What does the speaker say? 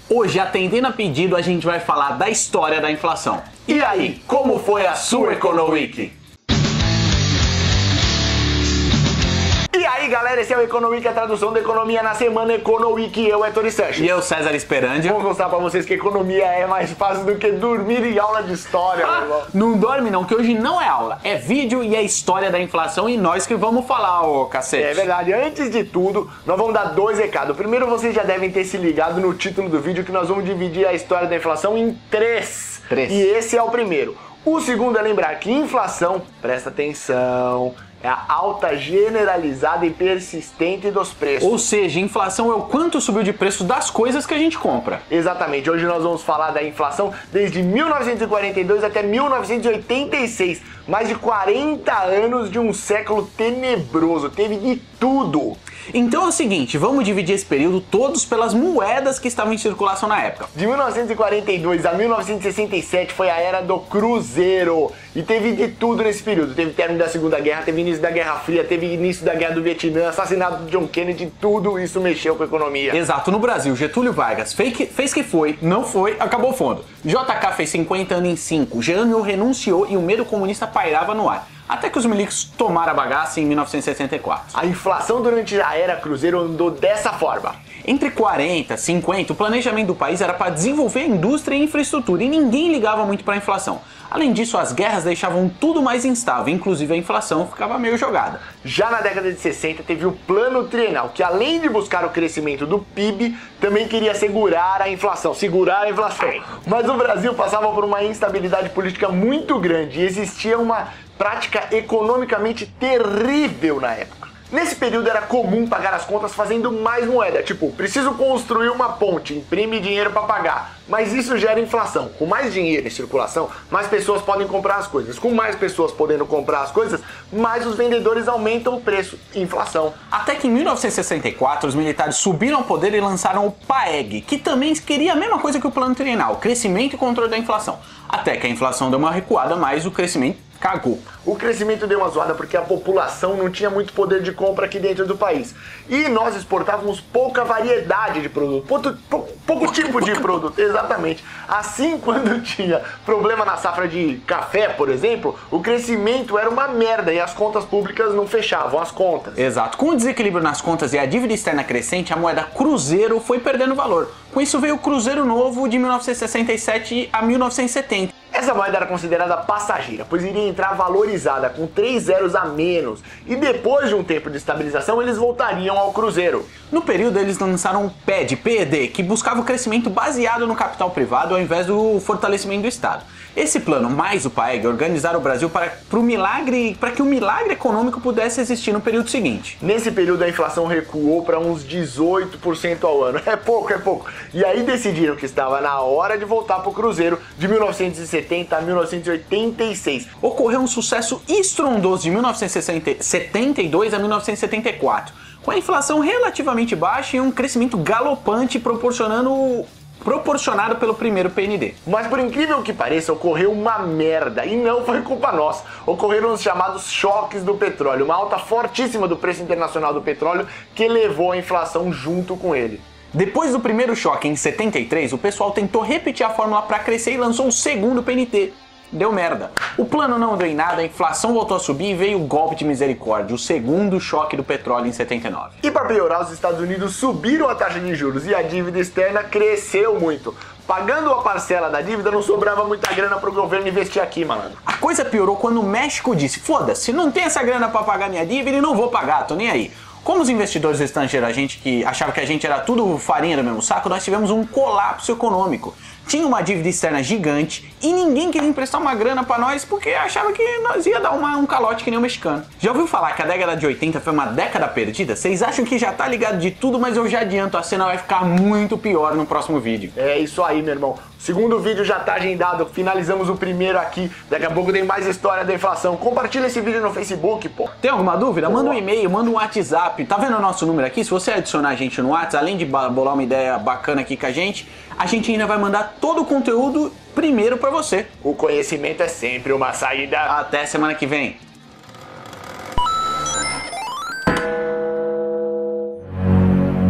Hoje, atendendo a pedido, a gente vai falar da história da inflação. E aí, como foi a sua Economic? E aí galera, esse é o Economic, a tradução da economia na semana Economic. Eu, Ettore Sanches. E eu, César Esperandio. Vou mostrar pra vocês que economia é mais fácil do que dormir em aula de história, meu irmão. Não dorme não, que hoje não é aula, é vídeo e é história da inflação e nós que vamos falar, ô cacete. É verdade, antes de tudo, nós vamos dar dois recados. Primeiro, vocês já devem ter se ligado no título do vídeo que nós vamos dividir a história da inflação em três. E esse é o primeiro. O segundo é lembrar que inflação, presta atenção, é a alta generalizada e persistente dos preços. Ou seja, inflação é o quanto subiu de preço das coisas que a gente compra. Exatamente, hoje nós vamos falar da inflação desde 1942 até 1986. Mais de 40 anos de um século tenebroso, teve de tudo. Então é o seguinte, vamos dividir esse período todos pelas moedas que estavam em circulação na época. De 1942 a 1967 foi a era do cruzeiro. E teve de tudo nesse período. Teve término da Segunda Guerra, teve início da Guerra Fria, teve início da Guerra do Vietnã, assassinato de John Kennedy, tudo isso mexeu com a economia. Exato, no Brasil, Getúlio Vargas fez que foi, não foi, acabou fundo. JK fez 50 anos em 5, Jânio renunciou e o medo comunista pairava no ar. Até que os milicos tomaram a bagaça em 1964. A inflação durante a era cruzeiro andou dessa forma. Entre 40 e 50, o planejamento do país era para desenvolver a indústria e a infraestrutura e ninguém ligava muito para a inflação. Além disso, as guerras deixavam tudo mais instável, inclusive a inflação ficava meio jogada. Já na década de 60 teve o Plano Trienal, que além de buscar o crescimento do PIB, também queria segurar a inflação. Mas o Brasil passava por uma instabilidade política muito grande e existia uma prática economicamente terrível na época. Nesse período era comum pagar as contas fazendo mais moeda, tipo, preciso construir uma ponte, imprime dinheiro para pagar, mas isso gera inflação. Com mais dinheiro em circulação, mais pessoas podem comprar as coisas. Com mais pessoas podendo comprar as coisas, mais os vendedores aumentam o preço, inflação. Até que em 1964 os militares subiram ao poder e lançaram o PAEG, que também queria a mesma coisa que o Plano Trienal, crescimento e controle da inflação. Até que a inflação deu uma recuada, mas o crescimento cagou. O crescimento deu uma zoada porque a população não tinha muito poder de compra aqui dentro do país. E nós exportávamos pouca variedade de produto, pouco tipo de produto, exatamente. Assim, quando tinha problema na safra de café, por exemplo, o crescimento era uma merda e as contas públicas não fechavam as contas. Exato. Com o desequilíbrio nas contas e a dívida externa crescente, a moeda cruzeiro foi perdendo valor. Com isso veio o Cruzeiro Novo de 1967 a 1970. Essa moeda era considerada passageira, pois iria entrar valorizada com 3 zeros a menos, e depois de um tempo de estabilização eles voltariam ao cruzeiro. No período eles lançaram o PED, que buscava o crescimento baseado no capital privado ao invés do fortalecimento do Estado. Esse plano, mais o PAEG, organizaram o Brasil para que o milagre econômico pudesse existir no período seguinte. Nesse período a inflação recuou para uns 18% ao ano. É pouco. E aí decidiram que estava na hora de voltar para o cruzeiro de 1970 a 1986. Ocorreu um sucesso estrondoso de 1972 a 1974, com a inflação relativamente baixa e um crescimento galopante proporcionado pelo primeiro PND. Mas por incrível que pareça, ocorreu uma merda, e não foi culpa nossa. Ocorreram os chamados choques do petróleo, uma alta fortíssima do preço internacional do petróleo que levou a inflação junto com ele. Depois do primeiro choque em 73, o pessoal tentou repetir a fórmula para crescer e lançou o segundo PNT. Deu merda. O plano não deu em nada, a inflação voltou a subir e veio o golpe de misericórdia, o segundo choque do petróleo em 79. E para piorar, os Estados Unidos subiram a taxa de juros e a dívida externa cresceu muito. Pagando a parcela da dívida, não sobrava muita grana pro governo investir aqui, malandro. A coisa piorou quando o México disse, foda-se, não tem essa grana para pagar minha dívida e não vou pagar, tô nem aí. Como os investidores estrangeiros que achavam que a gente era tudo farinha do mesmo saco, nós tivemos um colapso econômico. Tinha uma dívida externa gigante e ninguém queria emprestar uma grana pra nós porque achava que nós ia dar um calote que nem o mexicano. Já ouviu falar que a década de 80 foi uma década perdida? Vocês acham que já tá ligado de tudo, mas eu já adianto, a cena vai ficar muito pior no próximo vídeo. É isso aí, meu irmão. O segundo vídeo já tá agendado, finalizamos o primeiro aqui. Daqui a pouco tem mais história da inflação. Compartilha esse vídeo no Facebook, pô. Tem alguma dúvida? Manda um e-mail, manda um WhatsApp. Tá vendo o nosso número aqui? Se você adicionar a gente no WhatsApp, além de bolar uma ideia bacana aqui com a gente ainda vai mandar todo o conteúdo primeiro pra você. O conhecimento é sempre uma saída. Até semana que vem.